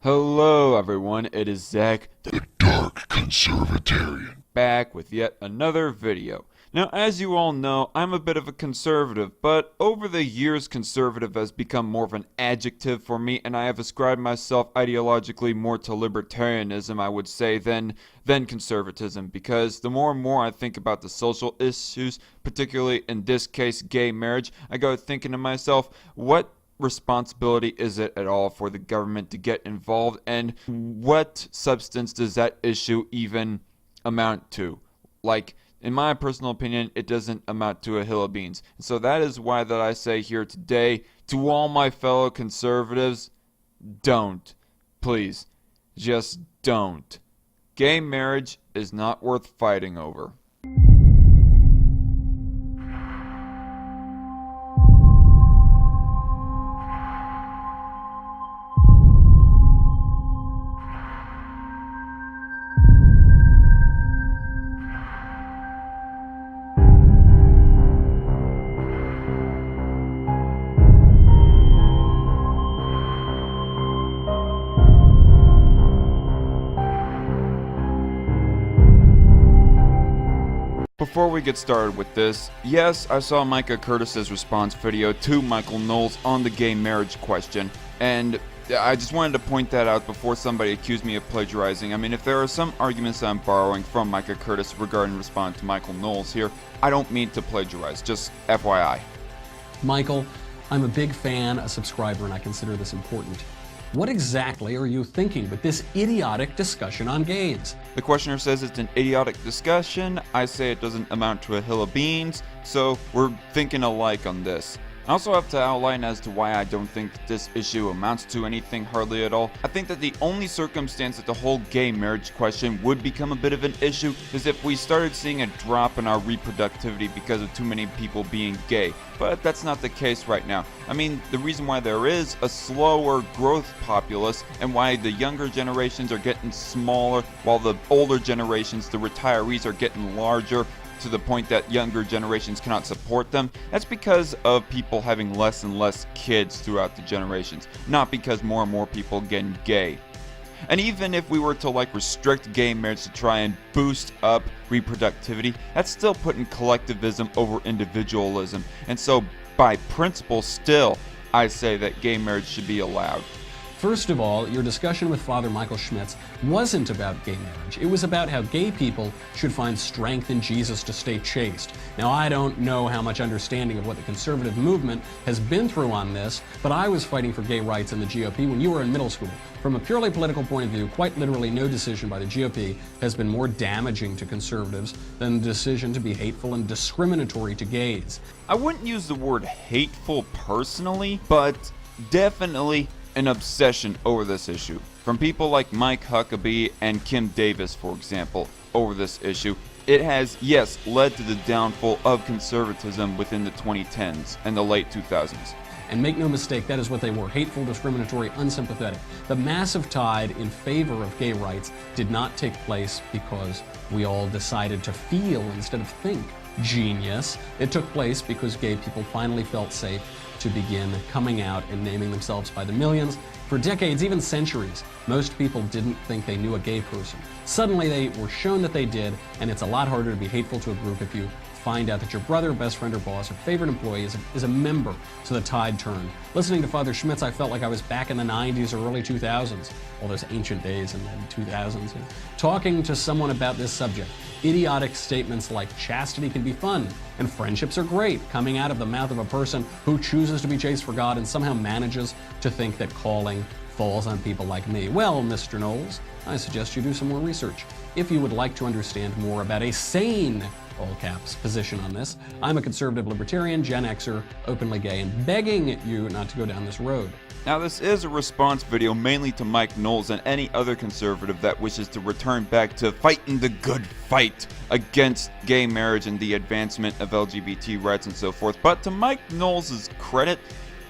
Hello everyone, it is Zach, The Dark Conservatarian. back with yet another video. Now, as you all know, I'm a bit of a conservative, but over the years conservative has become more of an adjective for me, and I have ascribed myself ideologically more to libertarianism, I would say, than conservatism, because the more and more I think about the social issues, particularly in this case gay marriage, I go thinking to myself, what responsibility is it at all for the government to get involved, and what substance does that issue even amount to? Like, in my personal opinion, it doesn't amount to a hill of beans. And so that is why that I say here today to all my fellow conservatives, don't. Please, just don't. Gay marriage is not worth fighting over. Before we get started with this, yes, I saw Micah Curtis's response video to Michael Knowles on the gay marriage question, and I just wanted to point that out before somebody accused me of plagiarizing. I mean, if there are some arguments I'm borrowing from Micah Curtis regarding responding to Michael Knowles here, I don't mean to plagiarize, just FYI. Michael, I'm a big fan, a subscriber, and I consider this important. What exactly are you thinking with this idiotic discussion on gays? The questioner says it's an idiotic discussion. I say it doesn't amount to a hill of beans, so we're thinking alike on this. I also have to outline as to why I don't think that this issue amounts to anything hardly at all. I think that the only circumstance that the whole gay marriage question would become a bit of an issue is if we started seeing a drop in our reproductivity because of too many people being gay. But that's not the case right now. I mean, the reason why there is a slower growth populace and why the younger generations are getting smaller while the older generations, the retirees, are getting larger to the point that younger generations cannot support them, that's because of people having less and less kids throughout the generations, not because more and more people getting gay. And even if we were to restrict gay marriage to try and boost up reproductivity, that's still putting collectivism over individualism. And so by principle still, I say that gay marriage should be allowed. First of all, your discussion with Father Michael Schmitz wasn't about gay marriage. It was about how gay people should find strength in Jesus to stay chaste. Now, I don't know how much understanding of what the conservative movement has been through on this, but I was fighting for gay rights in the GOP when you were in middle school. From a purely political point of view, quite literally no decision by the GOP has been more damaging to conservatives than the decision to be hateful and discriminatory to gays. I wouldn't use the word hateful personally, but definitely an obsession over this issue. From people like Mike Huckabee and Kim Davis, for example, over this issue. It has, yes, led to the downfall of conservatism within the 2010s and the late 2000s. And make no mistake, that is what they were: hateful, discriminatory, unsympathetic. The massive tide in favor of gay rights did not take place because we all decided to feel instead of think. Genius. It took place because gay people finally felt safe to begin coming out and naming themselves by the millions. For decades, even centuries, most people didn't think they knew a gay person. Suddenly they were shown that they did, and it's a lot harder to be hateful to a group if you find out that your brother, best friend, or boss, or favorite employee is a member. So the tide turned. Listening to Father Schmitz, I felt like I was back in the 90s or early 2000s, all those ancient days in the 2000s, talking to someone about this subject. Idiotic statements like chastity can be fun and friendships are great, coming out of the mouth of a person who chooses to be chaste for God and somehow manages to think that calling falls on people like me. Well, Mr. Knowles, I suggest you do some more research. If you would like to understand more about a sane, all caps, position on this, I'm a conservative libertarian, Gen Xer, openly gay, and begging you not to go down this road. Now, this is a response video mainly to Mike Knowles and any other conservative that wishes to return back to fighting the good fight against gay marriage and the advancement of LGBT rights and so forth. But to Mike Knowles' credit,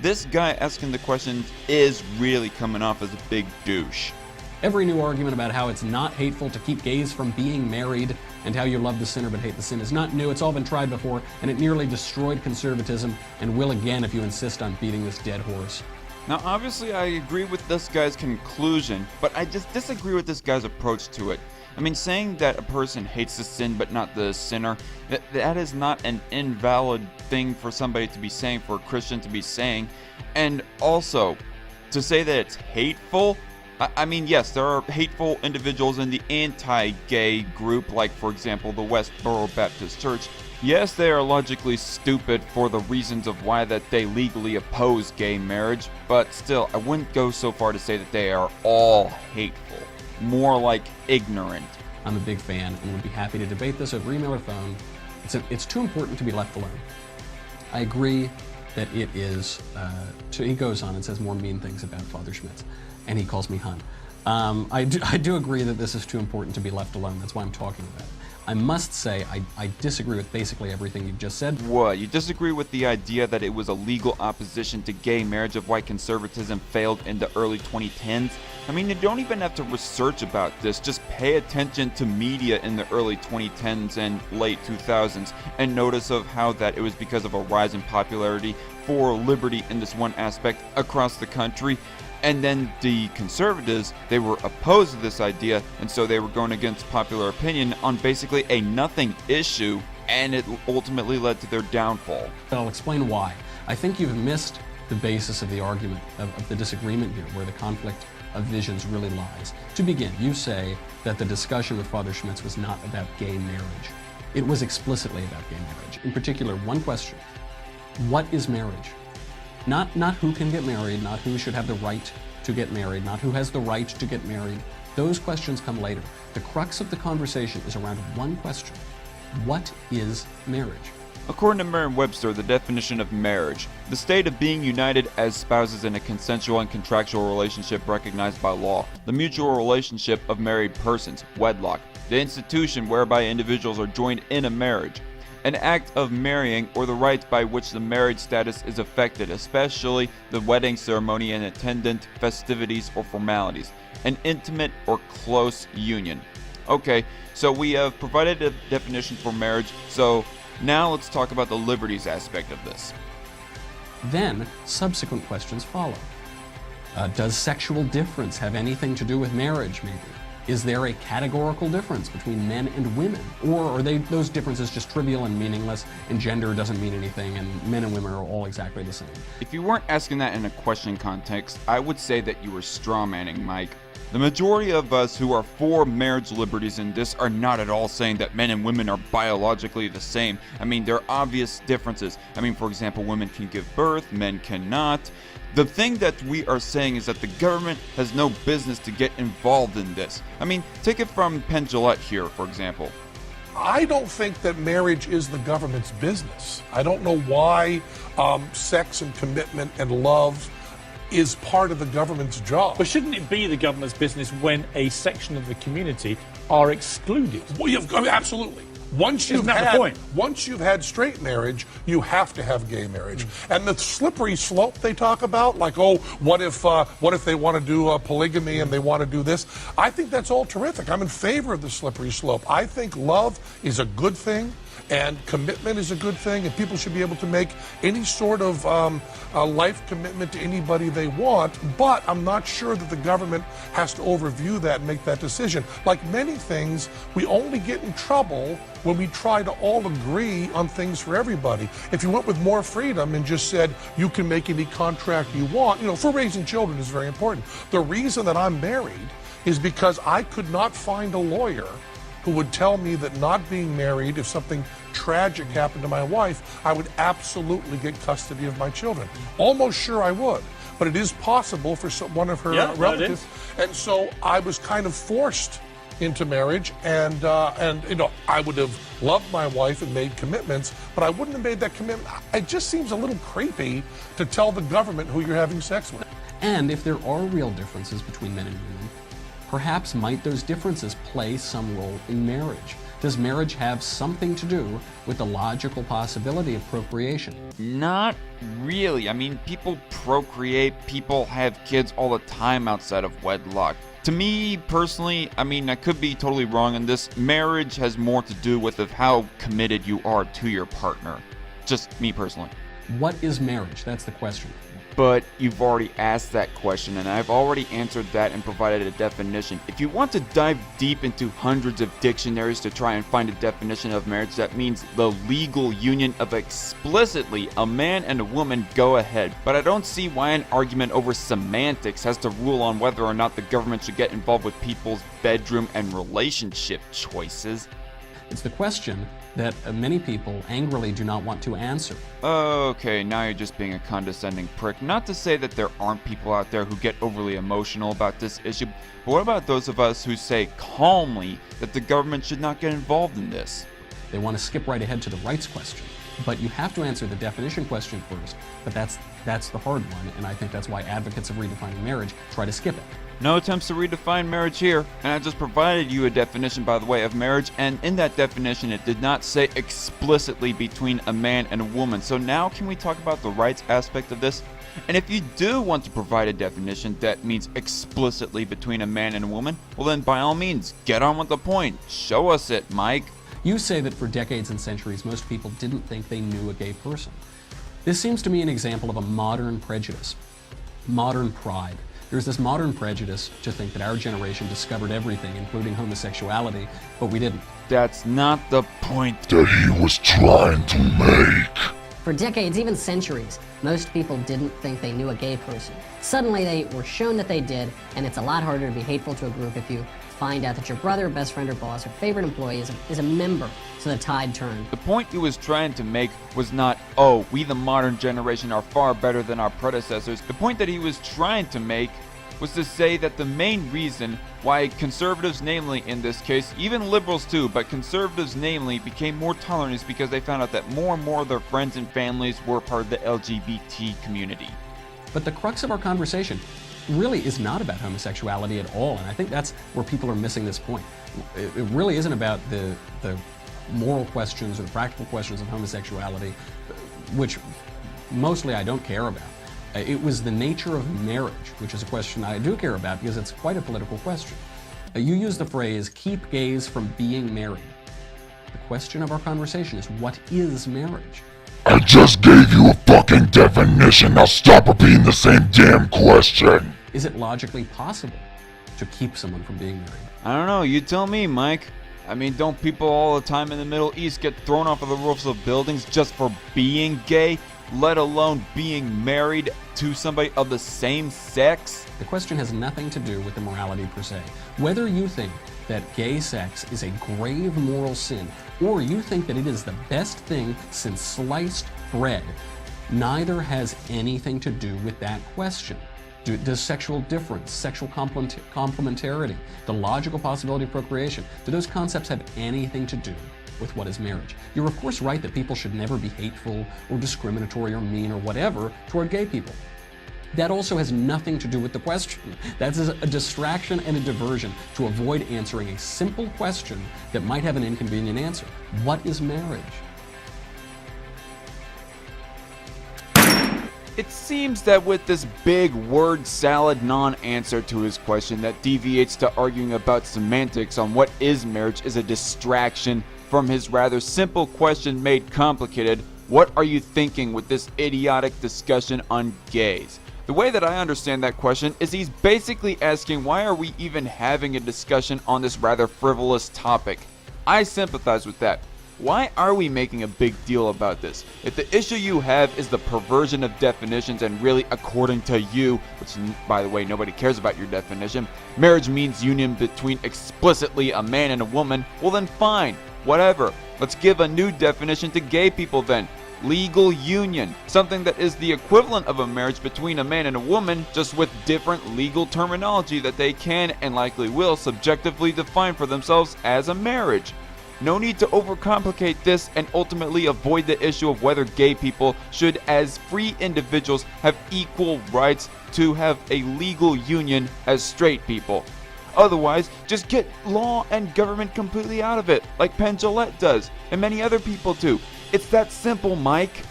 this guy asking the questions is really coming off as a big douche. Every new argument about how it's not hateful to keep gays from being married and how you love the sinner but hate the sin is not new. It's all been tried before, and it nearly destroyed conservatism and will again if you insist on beating this dead horse. Now, obviously, I agree with this guy's conclusion, but I just disagree with this guy's approach to it. I mean, saying that a person hates the sin but not the sinner, that is not an invalid thing for somebody to be saying, for a Christian to be saying. And also, to say that it's hateful, I mean, yes, there are hateful individuals in the anti-gay group, like, for example, the Westboro Baptist Church. Yes, they are logically stupid for the reasons of why that they legally oppose gay marriage, but still, I wouldn't go so far to say that they are all hateful. More like ignorant. I'm a big fan and would be happy to debate this over email or phone. It's too important to be left alone. I agree that it is, he goes on and says more mean things about Father Schmitz, and he calls me hun. I do agree that this is too important to be left alone. That's why I'm talking about it. I must say, I disagree with basically everything you've just said. What? You disagree with the idea that it was a legal opposition to gay marriage of why conservatism failed in the early 2010s? I mean, you don't even have to research about this. Just pay attention to media in the early 2010s and late 2000s and notice of how that it was because of a rise in popularity for liberty in this one aspect across the country. And then the conservatives, they were opposed to this idea, and so they were going against popular opinion on basically a nothing issue, and it ultimately led to their downfall. I'll explain why. I think you've missed the basis of the argument, of the disagreement here, where the conflict of visions really lies. To begin, you say that the discussion with Father Schmitz was not about gay marriage. It was explicitly about gay marriage. In particular, one question: what is marriage? Not who can get married, not who should have the right to get married, not who has the right to get married. Those questions come later. The crux of the conversation is around one question: what is marriage? According to Merriam-Webster, the definition of marriage: the state of being united as spouses in a consensual and contractual relationship recognized by law, the mutual relationship of married persons, wedlock, the institution whereby individuals are joined in a marriage, an act of marrying or the rites by which the marriage status is affected, especially the wedding ceremony and attendant festivities or formalities, an intimate or close union. Okay, so we have provided a definition for marriage, so now let's talk about the liberties aspect of this. Then, subsequent questions follow. Does sexual difference have anything to do with marriage, maybe? Is there a categorical difference between men and women? Or are those differences just trivial and meaningless, and gender doesn't mean anything, and men and women are all exactly the same? If you weren't asking that in a question context, I would say that you were strawmanning, Mike. The majority of us who are for marriage liberties in this are not at all saying that men and women are biologically the same. I mean, there are obvious differences. I mean, for example, women can give birth, men cannot. The thing that we are saying is that the government has no business to get involved in this. I mean, take it from Penn Jillette here, for example. I don't think that marriage is the government's business. I don't know why sex and commitment and love is part of the government's job. But shouldn't it be the government's business when a section of the community are excluded? Well, absolutely. Once you've had straight marriage, you have to have gay marriage. And the slippery slope they talk about, like, oh, what if they want to do polygamy and they want to do this? I think that's all terrific. I'm in favor of the slippery slope. I think love is a good thing, and commitment is a good thing, and people should be able to make any sort of life commitment to anybody they want, but I'm not sure that the government has to overview that and make that decision. Like many things, we only get in trouble when we try to all agree on things for everybody. If you went with more freedom and just said you can make any contract you want, for raising children is very important. The reason that I'm married is because I could not find a lawyer who would tell me that not being married, if something tragic happened to my wife, I would absolutely get custody of my children. Almost sure I would, but it is possible for one of her relatives. And so I was kind of forced into marriage, and I would have loved my wife and made commitments, but I wouldn't have made that commitment. It just seems a little creepy to tell the government who you're having sex with. And if there are real differences between men and women, perhaps might those differences play some role in marriage? Does marriage have something to do with the logical possibility of procreation? Not really. I mean, people procreate, people have kids all the time outside of wedlock. To me, personally, I mean, I could be totally wrong on this. Marriage has more to do with how committed you are to your partner. Just me personally. What is marriage? That's the question. But you've already asked that question, and I've already answered that and provided a definition. If you want to dive deep into hundreds of dictionaries to try and find a definition of marriage that means the legal union of explicitly a man and a woman, go ahead. But I don't see why an argument over semantics has to rule on whether or not the government should get involved with people's bedroom and relationship choices. It's the question that many people angrily do not want to answer. Okay, now you're just being a condescending prick. Not to say that there aren't people out there who get overly emotional about this issue, but what about those of us who say calmly that the government should not get involved in this? They want to skip right ahead to the rights question. But you have to answer the definition question first, but that's the hard one, and I think that's why advocates of redefining marriage try to skip it. No attempts to redefine marriage here, and I just provided you a definition, by the way, of marriage, and in that definition it did not say explicitly between a man and a woman. So now can we talk about the rights aspect of this? And if you do want to provide a definition that means explicitly between a man and a woman, well then by all means, get on with the point. Show us it, Mike. You say that for decades and centuries most people didn't think they knew a gay person. This seems to me an example of a modern prejudice, modern pride. There's this modern prejudice to think that our generation discovered everything, including homosexuality, but we didn't. That's not the point that he was trying to make. For decades, even centuries, most people didn't think they knew a gay person. Suddenly they were shown that they did, and it's a lot harder to be hateful to a group if you find out that your brother, best friend, or boss, or favorite employee is a member, so the tide turned. The point he was trying to make was not, oh, we the modern generation are far better than our predecessors. The point that he was trying to make was to say that the main reason why conservatives, namely in this case, even liberals too, but conservatives namely, became more tolerant is because they found out that more and more of their friends and families were part of the LGBT community. But the crux of our conversation really is not about homosexuality at all, and I think that's where people are missing this point. It really isn't about the moral questions or the practical questions of homosexuality, which mostly I don't care about. It was the nature of marriage, which is a question I do care about because it's quite a political question. You use the phrase, keep gays from being married. The question of our conversation is, what is marriage? I just gave you a fucking definition. Now stop repeating the same damn question. Is it logically possible to keep someone from being married? I don't know, you tell me, Mike. I mean, don't people all the time in the Middle East get thrown off of the roofs of buildings just for being gay, let alone being married to somebody of the same sex? The question has nothing to do with the morality per se. Whether you think that gay sex is a grave moral sin, or you think that it is the best thing since sliced bread, neither has anything to do with that question. Does sexual difference, sexual complementarity, the logical possibility of procreation, do those concepts have anything to do with what is marriage? You're of course right that people should never be hateful or discriminatory or mean or whatever toward gay people. That also has nothing to do with the question. That's a distraction and a diversion to avoid answering a simple question that might have an inconvenient answer. What is marriage? It seems that with this big word salad non-answer to his question that deviates to arguing about semantics on what is marriage is a distraction from his rather simple question made complicated. What are you thinking with this idiotic discussion on gays? The way that I understand that question is he's basically asking, why are we even having a discussion on this rather frivolous topic? I sympathize with that. Why are we making a big deal about this? If the issue you have is the perversion of definitions and really according to you, which by the way nobody cares about your definition, marriage means union between explicitly a man and a woman, well then fine, whatever. Let's give a new definition to gay people then. Legal union, something that is the equivalent of a marriage between a man and a woman, just with different legal terminology that they can and likely will subjectively define for themselves as a marriage. No need to overcomplicate this and ultimately avoid the issue of whether gay people should, as free individuals, have equal rights to have a legal union as straight people. Otherwise, just get law and government completely out of it, like Penn Jillette does, and many other people do. It's that simple, Mike.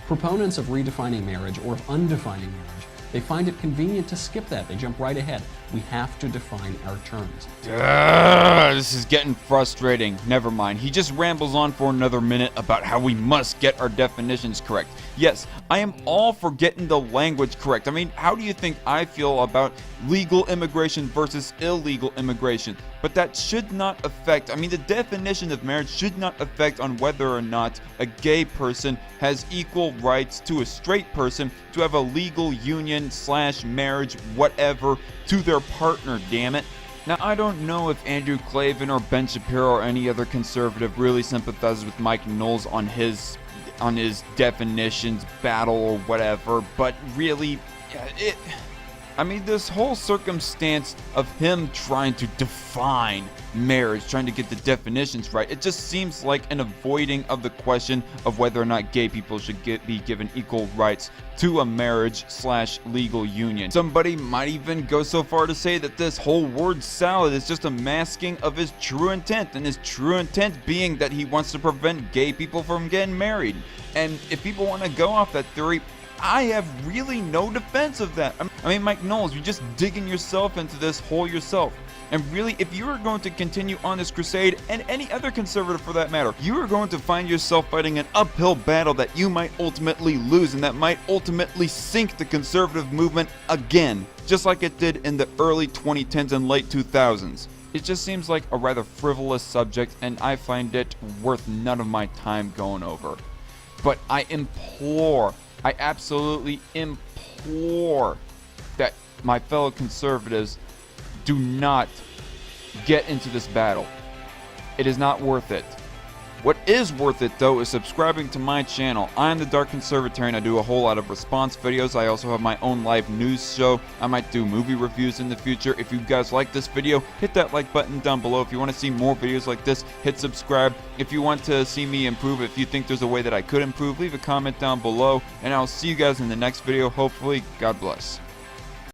Proponents of redefining marriage or of undefining marriage, they find it convenient to skip that. They jump right ahead. We have to define our terms. This is getting frustrating. Never mind. He just rambles on for another minute about how we must get our definitions correct. Yes, I am all for getting the language correct. I mean, how do you think I feel about legal immigration versus illegal immigration? But that should not affect, I mean, the definition of marriage should not affect on whether or not a gay person has equal rights to a straight person to have a legal union / marriage, whatever, to their partner, damn it. Now, I don't know if Andrew Klavan or Ben Shapiro or any other conservative really sympathizes with Mike Knowles on his definitions battle or whatever, but really, I mean, this whole circumstance of him trying to define marriage, trying to get the definitions right, it just seems like an avoiding of the question of whether or not gay people should be given equal rights to a marriage / legal union. Somebody might even go so far to say that this whole word salad is just a masking of his true intent, and his true intent being that he wants to prevent gay people from getting married. And if people want to go off that theory, I have really no defense of that. I mean, Mike Knowles, you're just digging yourself into this hole yourself. And really, if you are going to continue on this crusade, and any other conservative for that matter, you are going to find yourself fighting an uphill battle that you might ultimately lose, and that might ultimately sink the conservative movement again, just like it did in the early 2010s and late 2000s. It just seems like a rather frivolous subject, and I find it worth none of my time going over. But I absolutely implore that my fellow conservatives do not get into this battle. It is not worth it. What is worth it, though, is subscribing to my channel. I'm the Dark Conservatarian. I do a whole lot of response videos. I also have my own live news show. I might do movie reviews in the future. If you guys like this video, hit that like button down below. If you want to see more videos like this, hit subscribe. If you want to see me improve, if you think there's a way that I could improve, leave a comment down below. And I'll see you guys in the next video. Hopefully, God bless.